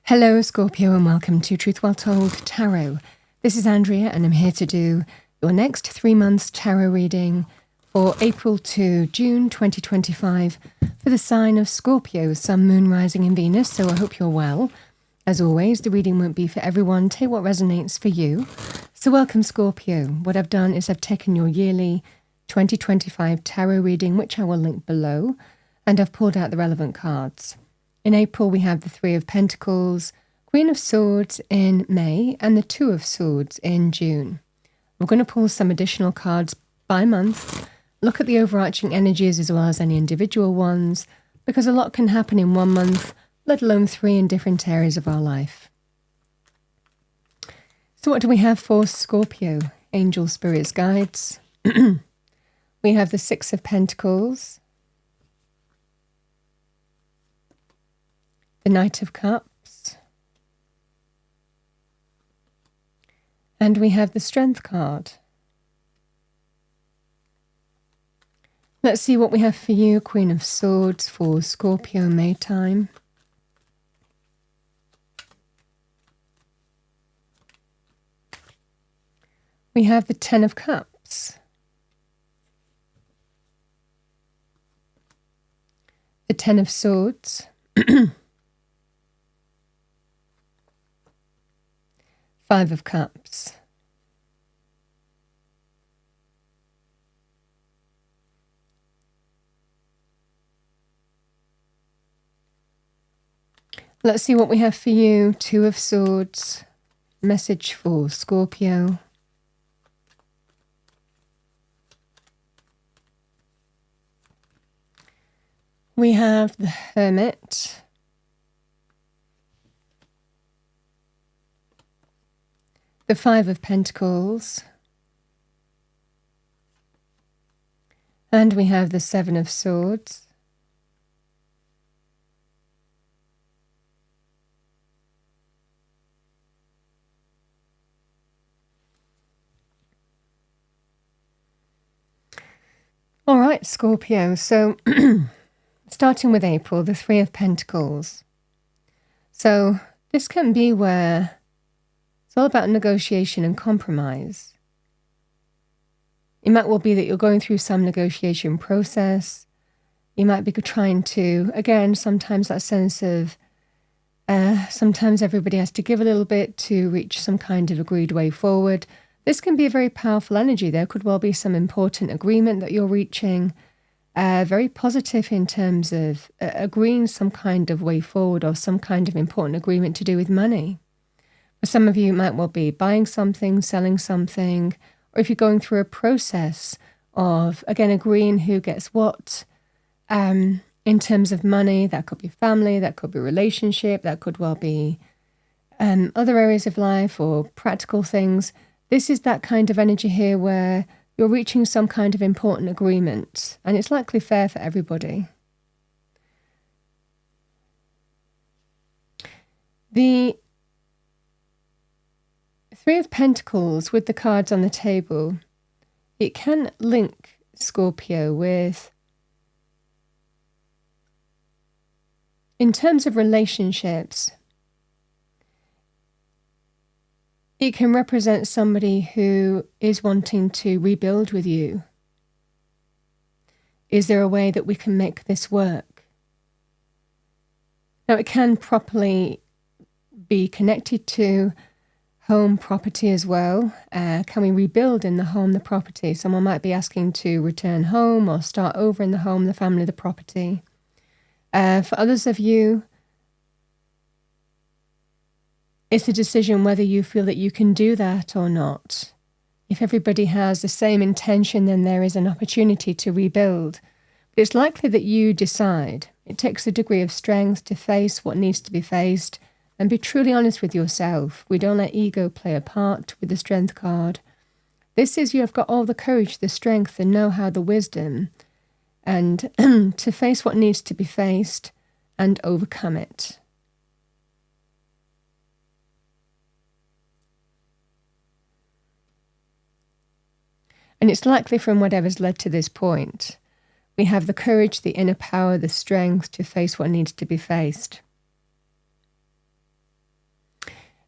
Hello Scorpio and welcome to Truth Well Told Tarot. This is Andrea and I'm here to do your next 3 months tarot reading for April to June 2025 for the sign of Scorpio, Sun, Moon, Rising and Venus, so I hope you're well. As always, the reading won't be for everyone. Take what resonates for you. So welcome Scorpio. What I've done is I've taken your yearly 2025 tarot reading, which I will link below, and I've pulled out the relevant cards. In April, we have the Three of Pentacles, Queen of Swords in May, and the Two of Swords in June. We're going to pull some additional cards by month, look at the overarching energies as well as any individual ones, because a lot can happen in 1 month, let alone 3 in different areas of our life. So what do we have for Scorpio? Angel, spirits, guides. We have the Six of Pentacles, the Knight of Cups, and we have the Strength card. Let's see what we have for you, Queen of Swords, for Scorpio May time. We have the Ten of Cups, the Ten of Swords, Five of Cups, let's see what we have for you, Two of Swords, message for Scorpio. We have the Hermit, the Five of Pentacles, and we have the Seven of Swords, all right, Scorpio, so starting with April, the Three of Pentacles. So this can be where it's all about negotiation and compromise. It might well be that you're going through some negotiation process. You might be trying to, again, sometimes that sense of, sometimes everybody has to give a little bit to reach some kind of agreed way forward. This can be a very powerful energy. There could well be some important agreement that you're reaching, very positive in terms of agreeing some kind of way forward or some kind of important agreement to do with money. For some of you, it might well be buying something, selling something, or if you're going through a process of, again, agreeing who gets what in terms of money. That could be family, that could be relationship, that could well be other areas of life or practical things. This is that kind of energy here where you're reaching some kind of important agreement, and it's likely fair for everybody. The Three of Pentacles with the cards on the table, it can link Scorpio with, in terms of relationships, it can represent somebody who is wanting to rebuild with you. Is there a way that we can make this work? Now, it can properly be connected to home, property as well. Can we rebuild in the home, the property? Someone might be asking to return home or start over in the home, the family, the property. For others of you, it's a decision whether you feel that you can do that or not. If everybody has the same intention, then there is an opportunity to rebuild. But it's likely that you decide. It takes a degree of strength to face what needs to be faced and be truly honest with yourself. We don't let ego play a part with the Strength card. This is you have got all the courage, the strength, the know-how, the wisdom, and to face what needs to be faced and overcome it. And it's likely from whatever's led to this point, we have the courage, the inner power, the strength to face what needs to be faced.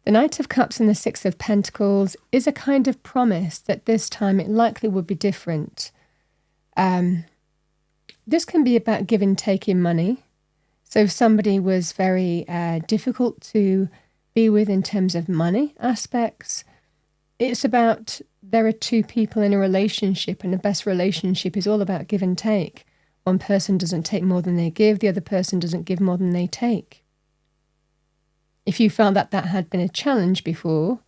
The Knight of Cups and the Six of Pentacles is a kind of promise that this time it likely would be different. This can be about give and take in money. So if somebody was very difficult to be with in terms of money aspects, it's about there are two people in a relationship, and the best relationship is all about give and take. One person doesn't take more than they give, the other person doesn't give more than they take. If you felt that that had been a challenge before,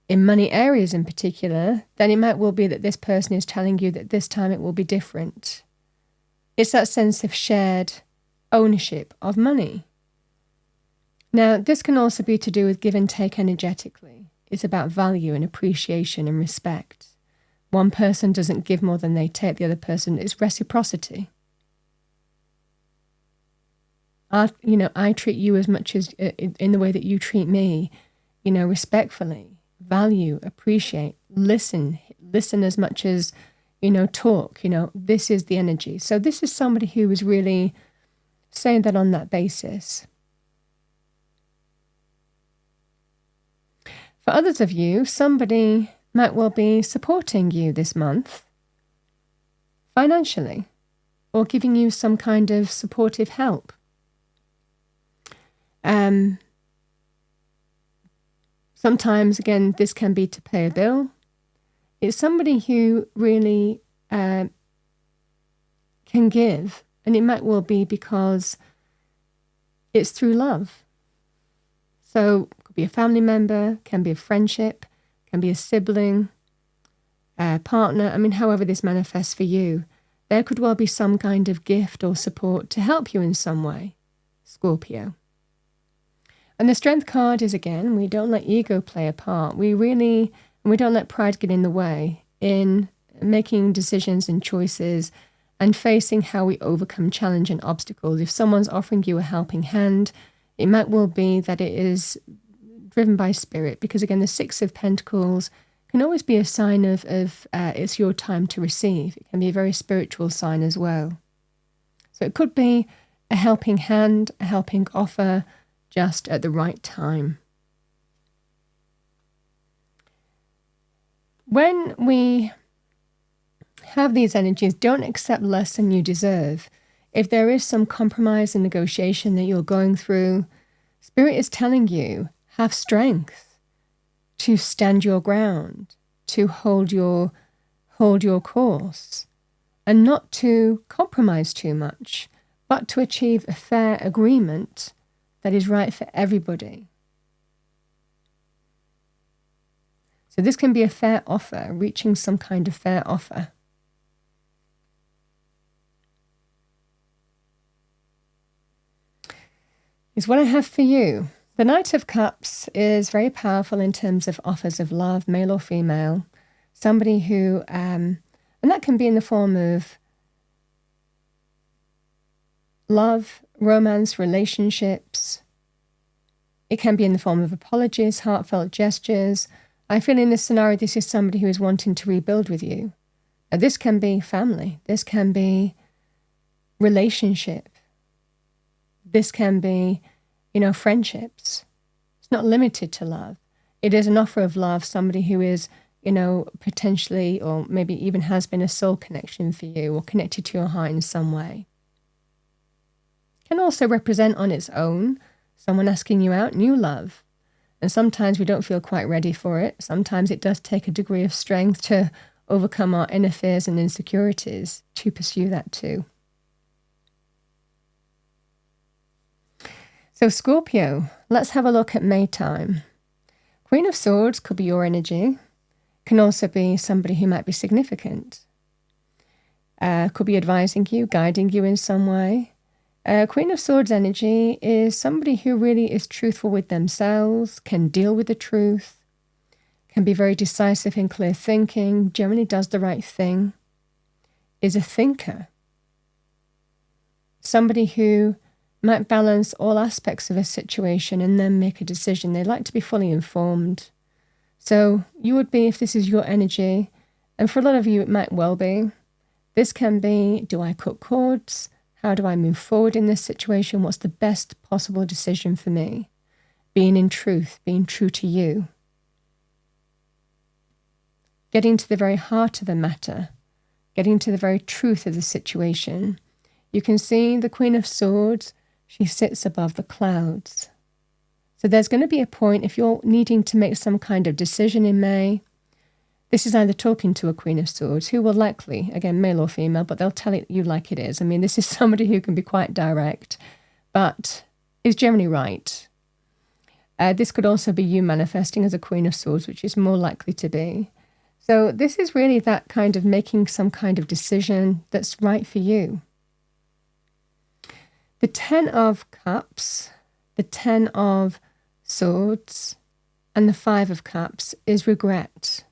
in money areas in particular, then it might well be that this person is telling you that this time it will be different. It's that sense of shared ownership of money. Now, this can also be to do with give and take energetically. It's about value and appreciation and respect. One person doesn't give more than they take, the other person, it's reciprocity. I treat you as much as in the way that you treat me, respectfully, value, appreciate, listen as much as, talk, this is the energy. So this is somebody who is really saying that on that basis. For others of you, somebody might well be supporting you this month financially or giving you some kind of supportive help. Sometimes, again, this can be to pay a bill. It's somebody who really can give, and it might well be because it's through love. So it could be a family member, can be a friendship, can be a sibling, a partner. However this manifests for you, there could well be some kind of gift or support to help you in some way, Scorpio. And the Strength card is, again, we don't let ego play a part. We don't let pride get in the way in making decisions and choices and facing how we overcome challenge and obstacles. If someone's offering you a helping hand, it might well be that it is driven by spirit, because, again, the Six of Pentacles can always be a sign of it's your time to receive. It can be a very spiritual sign as well. So it could be a helping hand, a helping offer, just at the right time. When we have these energies, don't accept less than you deserve. If there is some compromise and negotiation that you're going through, Spirit is telling you, have strength to stand your ground, to hold your course, and not to compromise too much, but to achieve a fair agreement that is right for everybody. So this can be a fair offer, reaching some kind of fair offer. Is what I have for you. The Knight of Cups is very powerful in terms of offers of love, male or female. Somebody who, and that can be in the form of love, romance, relationships. It can be in the form of apologies, heartfelt gestures. I feel in this scenario, this is somebody who is wanting to rebuild with you. Now, this can be family. This can be relationship. This can be, friendships. It's not limited to love. It is an offer of love, somebody who is, potentially, or maybe even has been a soul connection for you or connected to your heart in some way. Can also represent on its own someone asking you out, new love. And sometimes we don't feel quite ready for it. Sometimes it does take a degree of strength to overcome our inner fears and insecurities to pursue that too. So Scorpio, let's have a look at May time. Queen of Swords could be your energy. Can also be somebody who might be significant. Could be advising you, guiding you in some way. Queen of Swords energy is somebody who really is truthful with themselves, can deal with the truth, can be very decisive in clear thinking, generally does the right thing, is a thinker. Somebody who might balance all aspects of a situation and then make a decision. They like to be fully informed. So you would be, if this is your energy, and for a lot of you it might well be, this can be, do I cut cords? How do I move forward in this situation? What's the best possible decision for me? being in truth, being true to you. Getting to the very heart of the matter, getting to the very truth of the situation. You can see the Queen of Swords, she sits above the clouds. So there's going to be a point, if you're needing to make some kind of decision in May, this is either talking to a Queen of Swords, who will likely, again, male or female, but they'll tell it you like it is. I mean, this is somebody who can be quite direct, but is generally right. This could also be you manifesting as a Queen of Swords, which is more likely to be. So this is really that kind of making some kind of decision that's right for you. The 10 of Cups, the 10 of Swords, and the 5 of Cups is regret.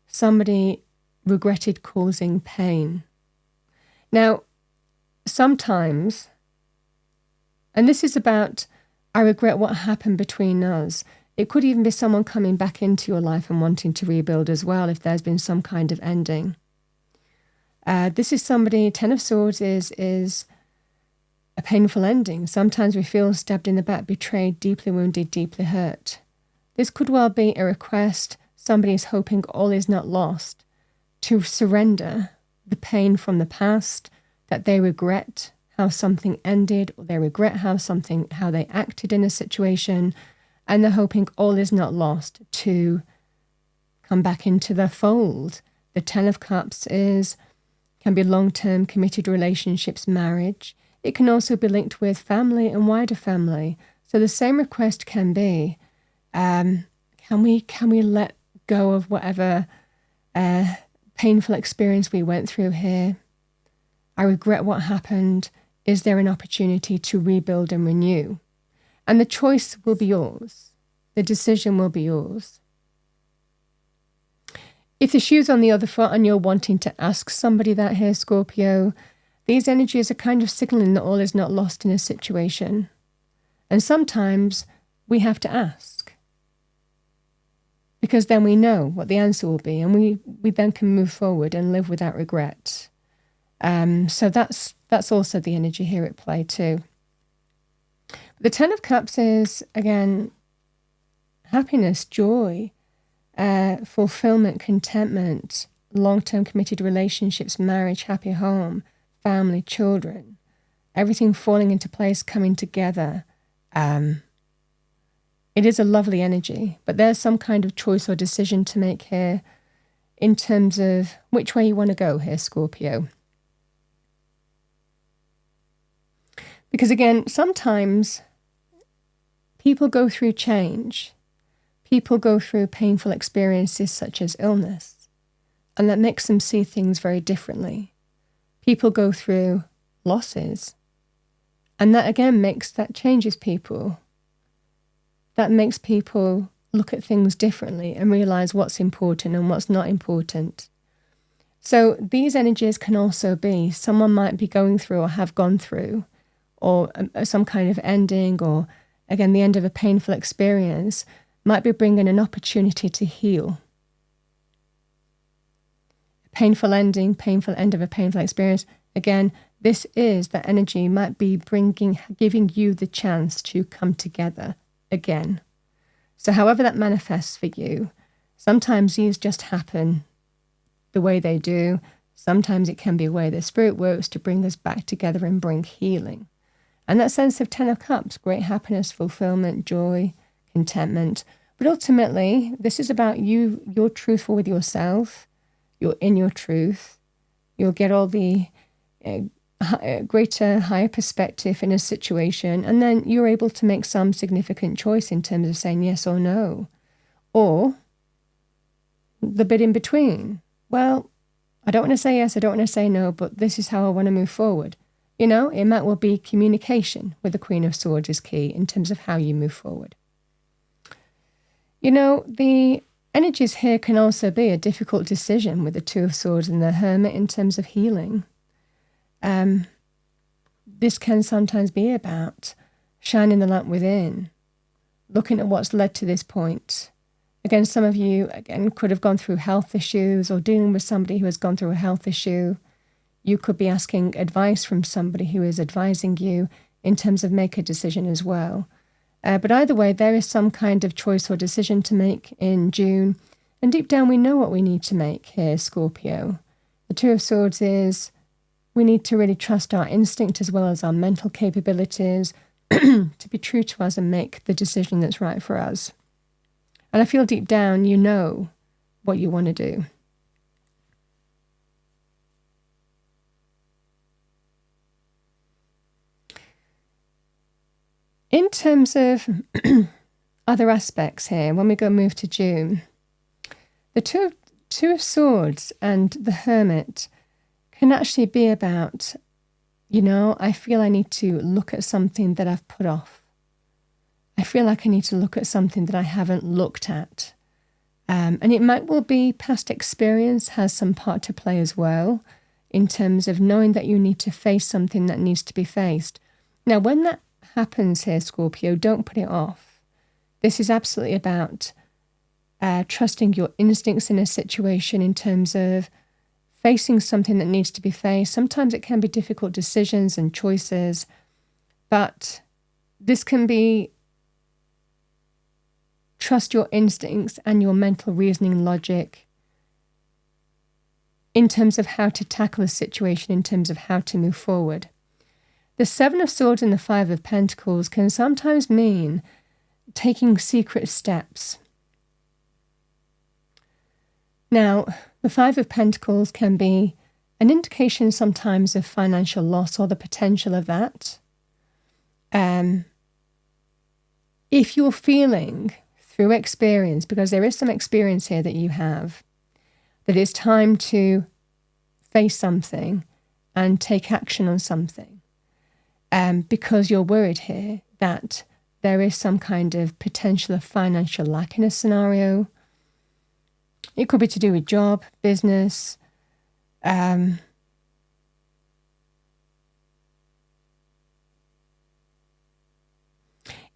Somebody regretted causing pain. Now, sometimes, and this is about, I regret what happened between us. It could even be someone coming back into your life and wanting to rebuild as well, if there's been some kind of ending. This is somebody, 10 of Swords is a painful ending. Sometimes we feel stabbed in the back, betrayed, deeply wounded, deeply hurt. This could well be a request. Somebody is hoping all is not lost, to surrender the pain from the past, that they regret how something ended, or they regret how they acted in a situation, and they're hoping all is not lost to come back into the fold. The 10 of Cups can be long-term committed relationships, marriage. It can also be linked with family and wider family. So the same request can be, can we let go of whatever painful experience we went through here? I regret what happened. Is there an opportunity to rebuild and renew? And the choice will be yours. The decision will be yours. If the shoe's on the other foot and you're wanting to ask somebody that here, Scorpio, these energies are kind of signaling that all is not lost in a situation. And sometimes we have to ask, because then we know what the answer will be, and we then can move forward and live without regret. So that's also the energy here at play too. The 10 of Cups is, again, happiness, joy, fulfillment, contentment, long-term committed relationships, marriage, happy home, family, children, everything falling into place, coming together. It is a lovely energy, but there's some kind of choice or decision to make here in terms of which way you want to go here, Scorpio. Because again, sometimes people go through change. People go through painful experiences such as illness, and that makes them see things very differently. People go through losses, and that again changes people. That makes people look at things differently and realize what's important and what's not important. So these energies can also be someone might be going through or have gone through, or some kind of ending, or again, the end of a painful experience might be bringing an opportunity to heal. A painful ending, painful end of a painful experience. Again, this is that energy might be giving you the chance to come together again. So however that manifests for you, sometimes these just happen the way they do. Sometimes it can be a way the spirit works to bring us back together and bring healing. And that sense of 10 of Cups, great happiness, fulfillment, joy, contentment. But ultimately, this is about you. You're truthful with yourself. You're in your truth. You'll get all the greater, higher perspective in a situation. And then you're able to make some significant choice in terms of saying yes or no. Or the bit in between. Well, I don't want to say yes, I don't want to say no, but this is how I want to move forward. You know, it might well be communication with the Queen of Swords is key in terms of how you move forward. You know, the energies here can also be a difficult decision with the Two of Swords and the Hermit in terms of healing. This can sometimes be about shining the lamp within, looking at what's led to this point. Again, some of you, could have gone through health issues or dealing with somebody who has gone through a health issue. You could be asking advice from somebody who is advising you in terms of make a decision as well. But either way, there is some kind of choice or decision to make in June. And deep down, we know what we need to make here, Scorpio. The Two of Swords is we need to really trust our instinct as well as our mental capabilities to be true to us and make the decision that's right for us. And I feel deep down, you know what you want to do. In terms of other aspects here, when we move to June, the Two of Swords and the Hermit can actually be about, I feel I need to look at something that I've put off. I feel like I need to look at something that I haven't looked at. And it might well be past experience has some part to play as well, in terms of knowing that you need to face something that needs to be faced. Now, when that happens here, Scorpio, don't put it off. This is absolutely about trusting your instincts in a situation in terms of facing something that needs to be faced. Sometimes it can be difficult decisions and choices, but this can be trust your instincts and your mental reasoning logic in terms of how to tackle a situation, in terms of how to move forward. The Seven of Swords and the Five of Pentacles can sometimes mean taking secret steps. Now, the Five of Pentacles can be an indication sometimes of financial loss or the potential of that. If you're feeling through experience, because there is some experience here that you have, that it's time to face something and take action on something, because you're worried here that there is some kind of potential of financial lack in a scenario. It could be to do with job, business.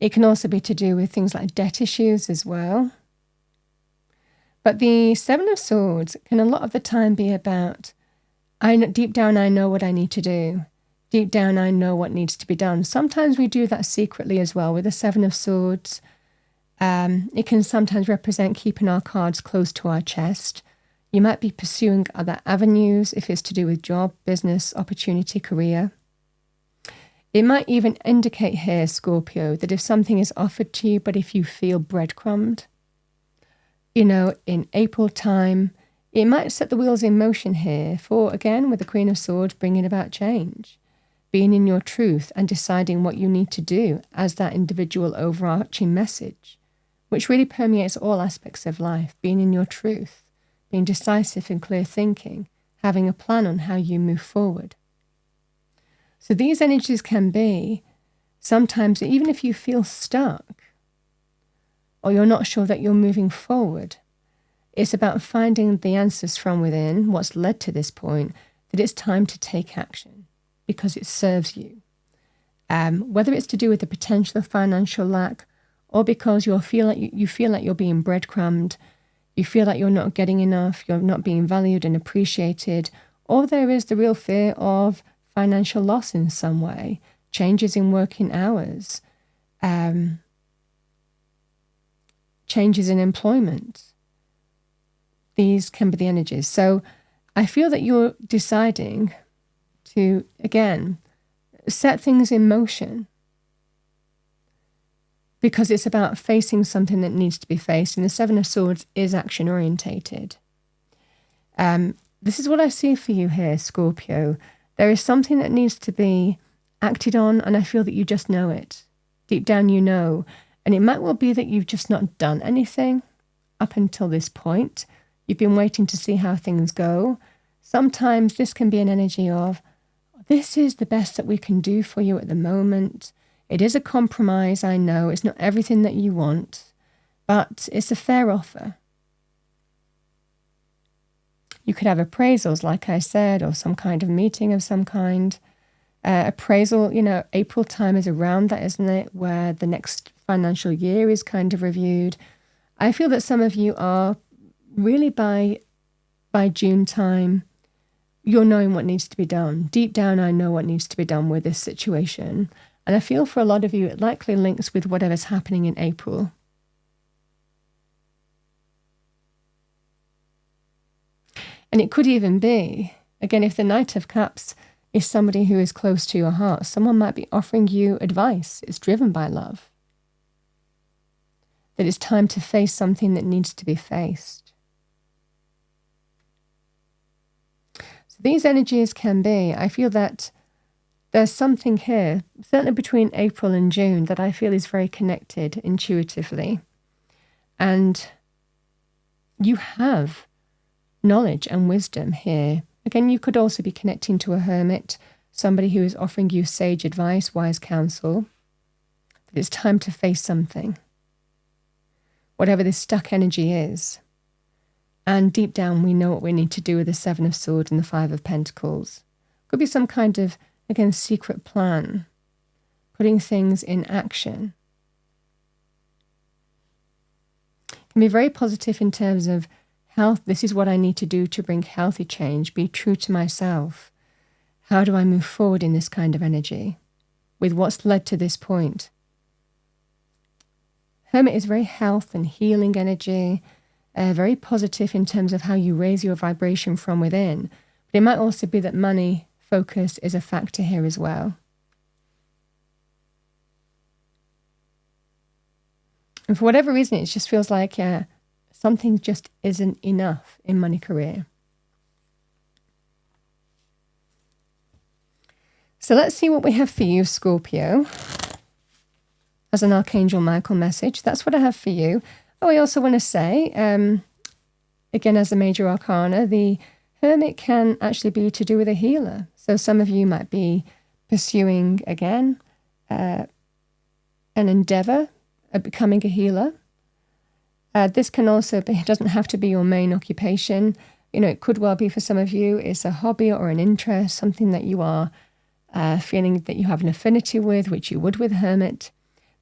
It can also be to do with things like debt issues as well. But the Seven of Swords can a lot of the time be about, deep down I know what I need to do. Deep down I know what needs to be done. Sometimes we do that secretly as well with the Seven of Swords. It can sometimes represent keeping our cards close to our chest. You might be pursuing other avenues if it's to do with job, business, opportunity, career. It might even indicate here, Scorpio, that if something is offered to you, but if you feel breadcrumbed, in April time, it might set the wheels in motion here for, again, with the Queen of Swords, bringing about change, being in your truth and deciding what you need to do as that individual overarching message, which really permeates all aspects of life, being in your truth, being decisive and clear thinking, having a plan on how you move forward. So these energies can be sometimes, even if you feel stuck or you're not sure that you're moving forward, it's about finding the answers from within, what's led to this point, that it's time to take action because it serves you. Whether it's to do with the potential of financial lack or because you feel like you're being breadcrumbed, you feel like you're not getting enough, you're not being valued and appreciated, or there is the real fear of financial loss in some way, changes in working hours, changes in employment. These can be the energies. So I feel that you're deciding to, again, set things in motion because it's about facing something that needs to be faced. And the Seven of Swords is action orientated. This is what I see for you here, Scorpio. There is something that needs to be acted on, and I feel that you just know it. Deep down you know. And it might well be that you've just not done anything up until this point. You've been waiting to see how things go. Sometimes this can be an energy of, this is the best that we can do for you at the moment. It is a compromise, I know. It's not everything that you want, but it's a fair offer. You could have appraisals, like I said, or some kind of meeting of some kind. Appraisal, April time is around that, isn't it? Where the next financial year is kind of reviewed. I feel that some of you are really by June time, you're knowing what needs to be done. Deep down, I know what needs to be done with this situation. And I feel for a lot of you, it likely links with whatever's happening in April. And it could even be, again, if the Knight of Cups is somebody who is close to your heart, someone might be offering you advice. It's driven by love. That it's time to face something that needs to be faced. So these energies can be, I feel that there's something here, certainly between April and June, that I feel is very connected intuitively. And you have knowledge and wisdom here. Again, you could also be connecting to a hermit, somebody who is offering you sage advice, wise counsel, that it's time to face something, whatever this stuck energy is. And deep down, we know what we need to do with the Seven of Swords and the Five of Pentacles. Could be some kind of, again, secret plan, putting things in action. Can be very positive in terms of health. This is what I need to do to bring healthy change, be true to myself. How do I move forward in this kind of energy with what's led to this point? Hermit is very health and healing energy, very positive in terms of how you raise your vibration from within. But it might also be that money focus is a factor here as well. And for whatever reason, it just feels like something just isn't enough in money career. So let's see what we have for you, Scorpio, as an Archangel Michael message. That's what I have for you. Oh, I also want to say, again, as a major arcana, the Hermit can actually be to do with a healer. So some of you might be pursuing, again, an endeavor of becoming a healer. This can also be, it doesn't have to be your main occupation. You know, it could well be for some of you, it's a hobby or an interest, something that you are feeling that you have an affinity with, which you would with Hermit.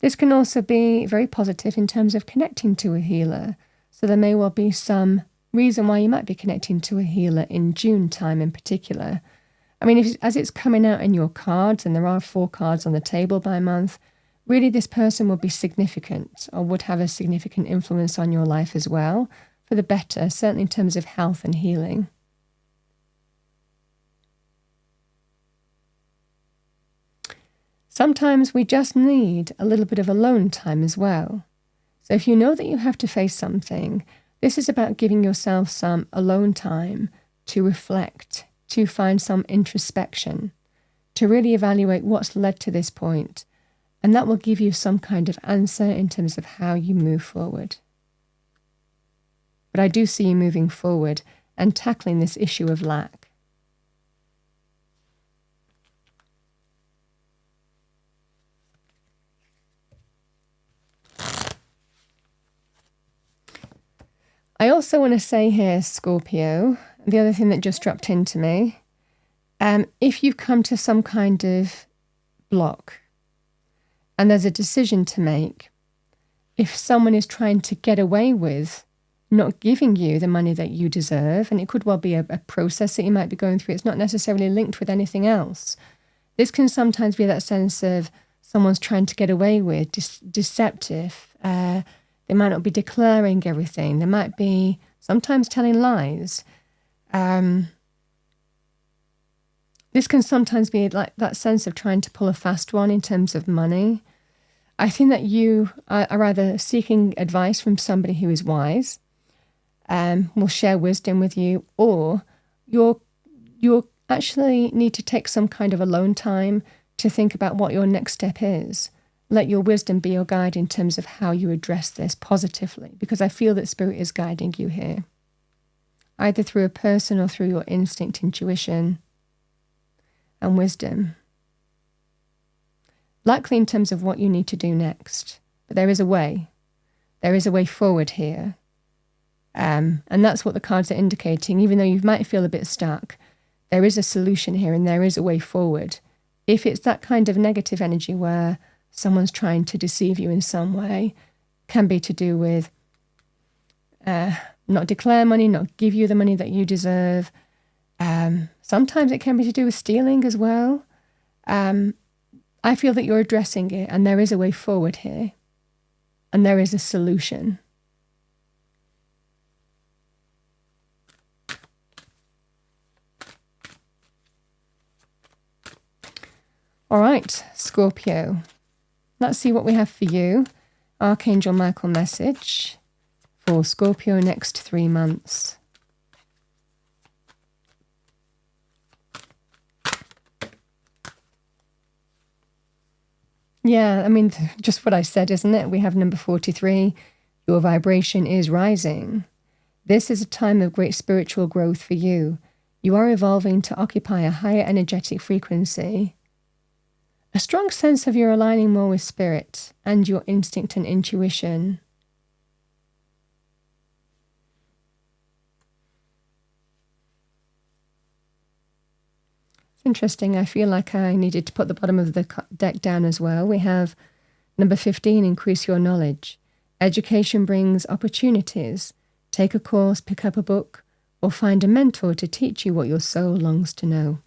This can also be very positive in terms of connecting to a healer. So there may well be some reason why you might be connecting to a healer in June time in particular. I mean, as it's coming out in your cards, and there are 4 cards on the table by month, really this person will be significant or would have a significant influence on your life as well, for the better, certainly in terms of health and healing. Sometimes we just need a little bit of alone time as well. So if you know that you have to face something, this is about giving yourself some alone time to reflect, to find some introspection, to really evaluate what's led to this point. And that will give you some kind of answer in terms of how you move forward. But I do see you moving forward and tackling this issue of lack. I also want to say here, Scorpio, the other thing that just dropped into me, if you've come to some kind of block and there's a decision to make, if someone is trying to get away with not giving you the money that you deserve, and it could well be a process that you might be going through, it's not necessarily linked with anything else. This can sometimes be that sense of someone's trying to get away with, deceptive. They might not be declaring everything. They might be sometimes telling lies. This can sometimes be like that sense of trying to pull a fast one in terms of money. I think that you are either seeking advice from somebody who is wise, will share wisdom with you, or you're actually need to take some kind of alone time to think about what your next step is. Let your wisdom be your guide in terms of how you address this positively, because I feel that Spirit is guiding you here, either through a person or through your instinct, intuition, and wisdom. Likely in terms of what you need to do next. But there is a way. There is a way forward here. And that's what the cards are indicating. Even though you might feel a bit stuck, there is a solution here and there is a way forward. If it's that kind of negative energy where someone's trying to deceive you in some way, can be to do with not declare money, not give you the money that you deserve. Sometimes it can be to do with stealing as well. I feel that you're addressing it, and there is a way forward here, and there is a solution. All right, Scorpio. Let's see what we have for you. Archangel Michael message for Scorpio next 3 months. Yeah, I mean, just what I said, isn't it? We have number 43. Your vibration is rising. This is a time of great spiritual growth for you. You are evolving to occupy a higher energetic frequency. A strong sense of you're aligning more with spirit and your instinct and intuition. It's interesting. I feel like I needed to put the bottom of the deck down as well. We have number 15, increase your knowledge. Education brings opportunities. Take a course, pick up a book, or find a mentor to teach you what your soul longs to know.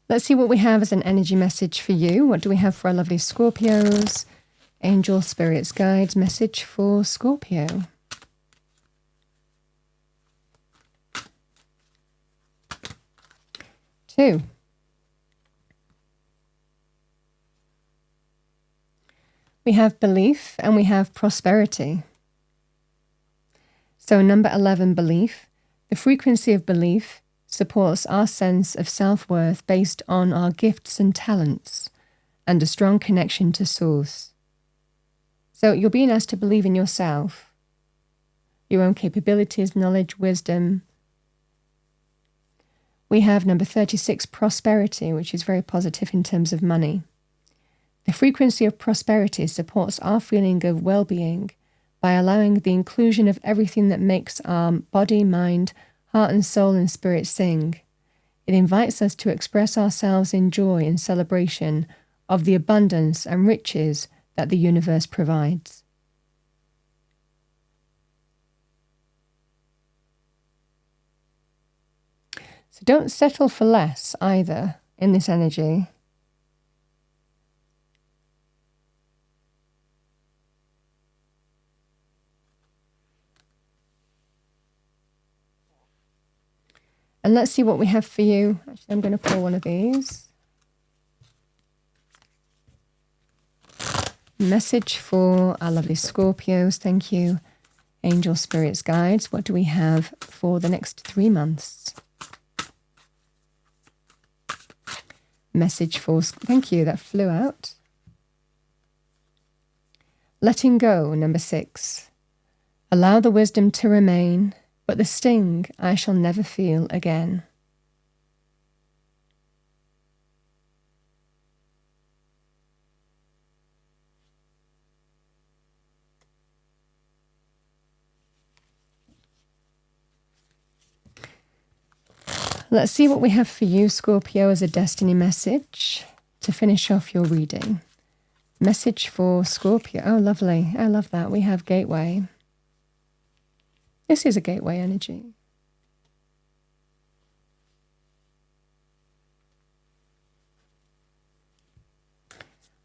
Let's see what we have as an energy message for you. What do we have for our lovely Scorpios? Angel, spirits, guides, message for Scorpio. Two. We have belief and we have prosperity. So number 11, belief. The frequency of belief supports our sense of self-worth based on our gifts and talents and a strong connection to source. So you're being asked to believe in yourself, your own capabilities, knowledge, wisdom. We have number 36, prosperity, which is very positive in terms of money. The frequency of prosperity supports our feeling of well-being by allowing the inclusion of everything that makes our body, mind, heart and soul and spirit sing. It invites us to express ourselves in joy and celebration of the abundance and riches that the universe provides. So don't settle for less either in this energy. And let's see what we have for you. Actually, I'm going to pull one of these. Message for our lovely Scorpios. Thank you. Angel, spirits, guides. What do we have for the next 3 months? Message for... Thank you. That flew out. Letting go, number 6. Allow the wisdom to remain, but the sting I shall never feel again. Let's see what we have for you, Scorpio, as a destiny message to finish off your reading. Message for Scorpio. Oh, lovely. I love that. We have gateway. This is a gateway energy.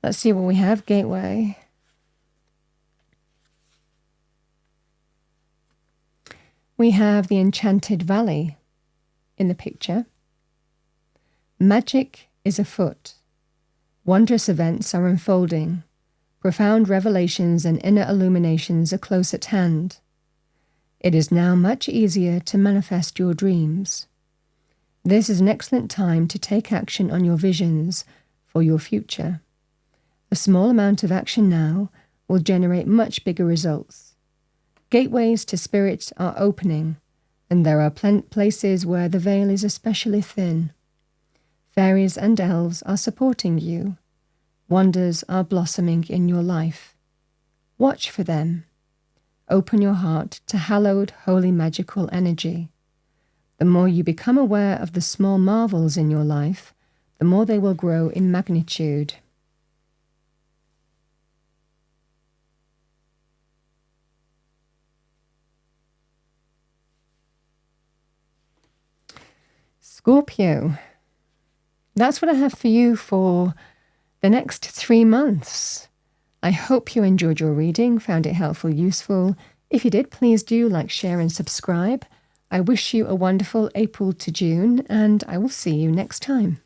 Let's see what we have. Gateway. We have the Enchanted Valley in the picture. Magic is afoot. Wondrous events are unfolding. Profound revelations and inner illuminations are close at hand. It is now much easier to manifest your dreams. This is an excellent time to take action on your visions for your future. A small amount of action now will generate much bigger results. Gateways to spirit are opening, and there are places where the veil is especially thin. Fairies and elves are supporting you. Wonders are blossoming in your life. Watch for them. Open your heart to hallowed, holy, magical energy. The more you become aware of the small marvels in your life, the more they will grow in magnitude. Scorpio, that's what I have for you for the next 3 months. I hope you enjoyed your reading, found it helpful, useful. If you did, please do like, share, and subscribe. I wish you a wonderful April to June, and I will see you next time.